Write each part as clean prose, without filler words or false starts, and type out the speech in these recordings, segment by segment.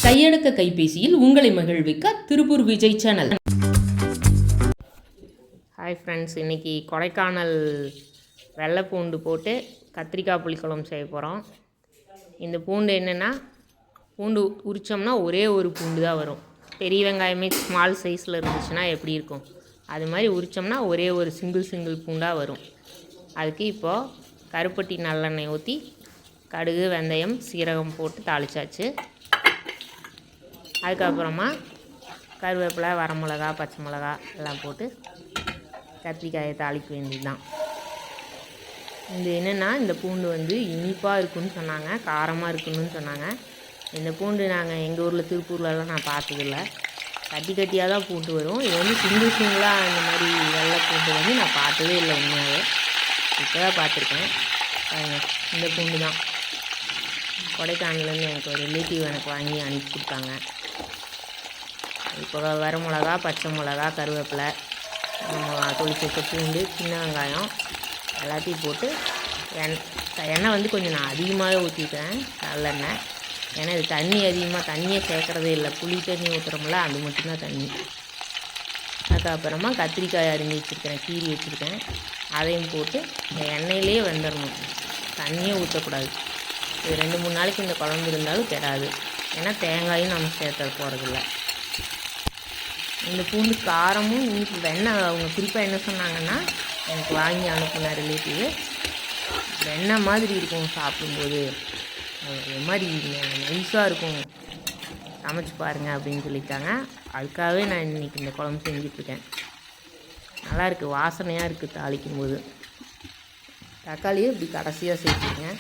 கையடக்க கைபேசியில் உங்களை மகிழ்விக்க Tiruppur Vijay channel. Hi friends, இன்றைக்கி கொடைக்கானல் வெள்ளை பூண்டு போட்டு கத்திரிக்காய் புளிக்குழம்பு செய்ய போகிறோம். இந்த பூண்டு என்னென்னா, பூண்டு உரித்தோம்னா ஒரே ஒரு பூண்டு தான் வரும். பெரிய வெங்காயமே ஸ்மால் சைஸில் இருந்துச்சுன்னா எப்படி இருக்கும், அது மாதிரி உரித்தோம்னா ஒரே ஒரு சிங்கிள் பூண்டாக வரும். அதுக்கு இப்போது கருப்பட்டி நல்லெண்ணெய் ஊற்றி கடுகு வெந்தயம் சீரகம் போட்டு தாளிச்சாச்சு. அதுக்கப்புறமா கருவேப்பிலை வரமிளகா பச்சை மிளகா எல்லாம் போட்டு கத்திரிக்காயை தாளிக்க வேண்டியது தான். இது என்னென்னா, இந்த பூண்டு இனிப்பாக இருக்குன்னு சொன்னாங்க, காரமாக இருக்குன்னு சொன்னாங்க. இந்த பூண்டு நாங்கள் எங்கள் ஊரில் திருப்பூர்லலாம் நான் பார்த்ததில்ல. கட்டியாக தான் பூண்டு வரும். இது சிங்கிளாக இந்த மாதிரி வெள்ளை பூண்டு நான் பார்த்ததே இல்லை. உண்மையாகவே இப்போ தான் பார்த்துருக்கேன். இந்த பூண்டு தான் கொடைக்கானல்லேருந்து எனக்கு ஒரு ரிலேட்டிவ் எனக்கு வாங்கி அனுப்பி கொடுத்தாங்க. இப்போ வரமிளகா பச்சை மிளகா கருவேப்பிலை தொளிச்ச பூண்டு சின்ன வெங்காயம் எல்லாத்தையும் போட்டு எண்ணெய் கொஞ்சம் நான் அதிகமாகவே ஊற்றிக்கிறேன், நல்லெண்ணெய். ஏன்னா இது தண்ணி அதிகமாக தண்ணியே சேர்க்குறதே இல்லை. புளி தண்ணி ஊற்றுறோம்ல, அது மட்டும்தான் தண்ணி. அதுக்கப்புறமா கத்திரிக்காய் அரிஞ்சு வச்சுருக்கேன், கீரி வச்சுருக்கேன், அதையும் போட்டு இந்த எண்ணெயிலே வெந்துடணும், தண்ணியே ஊற்றக்கூடாது. இது 2-3 நாளைக்கு இந்த குழம்பு இருந்தாலும் கெடாது. ஏன்னா தேங்காயும் நம்ம சேர்த்த போகிறதில்ல. இந்த பூண்டு காரமும் இன்னைக்கு வெண்ணெய் அவங்க குறிப்பாக என்ன சொன்னாங்கன்னா, எனக்கு வாங்கி அனுப்புன ரிலேட்டிவ், வெண்ணெய் மாதிரி இருக்கும் சாப்பிடும்போது, ஒரு மாதிரி நைஸாக இருக்கும், சமைச்சு பாருங்கள் அப்படின்னு சொல்லிட்டாங்க. அதுக்காகவே நான் இன்றைக்கி இந்த குழம்பு செஞ்சிட்ருக்கேன். நல்லாயிருக்கு, வாசனையாக இருக்குது தாளிக்கும்போது. தக்காளியை இப்படி கடைசியாக சேர்த்துருங்க.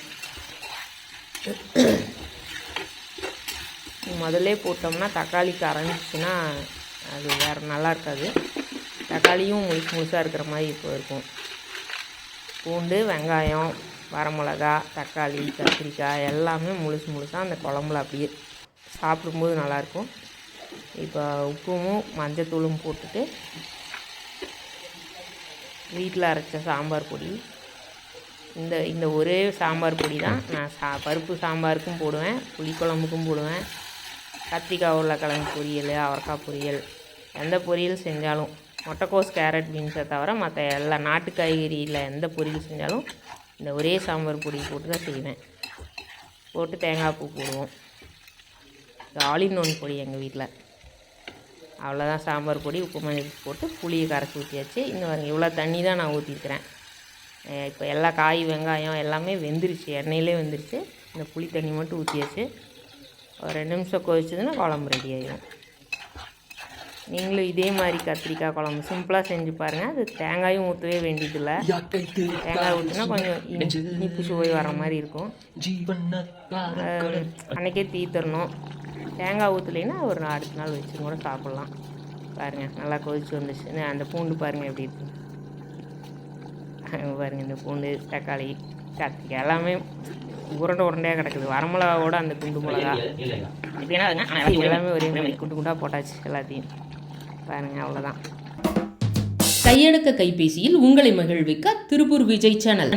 முதல்ல போட்டோம்னா தக்காளி கரைஞ்சிச்சுன்னா அது வேறு நல்லா இருக்காது. தக்காளியும் முழுசாக இருக்கிற மாதிரி இப்போ இருக்கும். பூண்டு வெங்காயம் வரமிளகா தக்காளி கத்திரிக்காய் எல்லாமே முழுசாக அந்த குழம்புல அப்படியே சாப்பிடும்போது நல்லாயிருக்கும். இப்போ உப்பும் மஞ்சத்தூளும் போட்டுட்டு வீட்டில் அரைச்ச சாம்பார் பொடி, இந்த ஒரே சாம்பார் பொடி தான் நான் பருப்பு சாம்பாருக்கும் போடுவேன், புளிக்குழம்புக்கும் போடுவேன், கத்திரிக்காய் உருளைக்கிழங்கு பொரியல் அவரைக்காய் பொரியல் எந்த பொரியல் செஞ்சாலும், முட்டைக்கோஸ் கேரட் பீன்ஸை தவிர மற்ற எல்லா நாட்டு காய்கறியில் எந்த பொரியல் செஞ்சாலும் இந்த ஒரே சாம்பார் பொடி போட்டு தான் செய்வேன். போட்டு தேங்காய் பூ போடுவோம். ஆல்-இன் ஒன் பொடி எங்கள் வீட்டில். அவ்வளோதான், சாம்பார் பொடி உப்பு மஞ்சள் போட்டு புளியை கரைச்சி ஊற்றியாச்சு. இன்னும் இவ்வளோ தண்ணி தான் நான் ஊற்றிருக்கிறேன். இப்போ எல்லா காய் வெங்காயம் எல்லாமே வெந்துருச்சு, எண்ணெயிலே வெந்துருச்சு. இந்த புளி தண்ணி மட்டும் ஊற்றியாச்சு. ஒரு 2 நிமிஷம் கொதிச்சதுன்னா குழம்பு ரெடி ஆகிடும். நீங்களும் இதே மாதிரி கத்திரிக்காய் குழம்பு சிம்பிளாக செஞ்சு பாருங்கள். அது தேங்காயும் ஊற்றவே வேண்டியதில்லை. தேங்காய் ஊற்றினா கொஞ்சம் இனிப்பு சுவை வர மாதிரி இருக்கும். அன்றைக்கே தீர்த்தரணும். தேங்காய் ஊற்றலைன்னா ஒரு அடுத்த நாள் வச்சு கூட சாப்பிட்லாம். பாருங்கள், நல்லா கொதிச்சு வந்துச்சு. அந்த பூண்டு பாருங்கள் எப்படி இருக்கு பாருங்கள். இந்த பூண்டு தக்காளி கத்திரிக்காய் எல்லாமே உருண்டையாக கிடக்குது. வரமிளகாவோட அந்த குண்டு மிளகா எல்லாமே ஒரே மாதிரி குண்டாக போட்டாச்சு எல்லாத்தையும். பாருங்கள், அவ்வளோதான். கையடக்க கைபேசியில் உங்களை மகிழ்விக்க திருப்பூர் விஜய் சேனல்.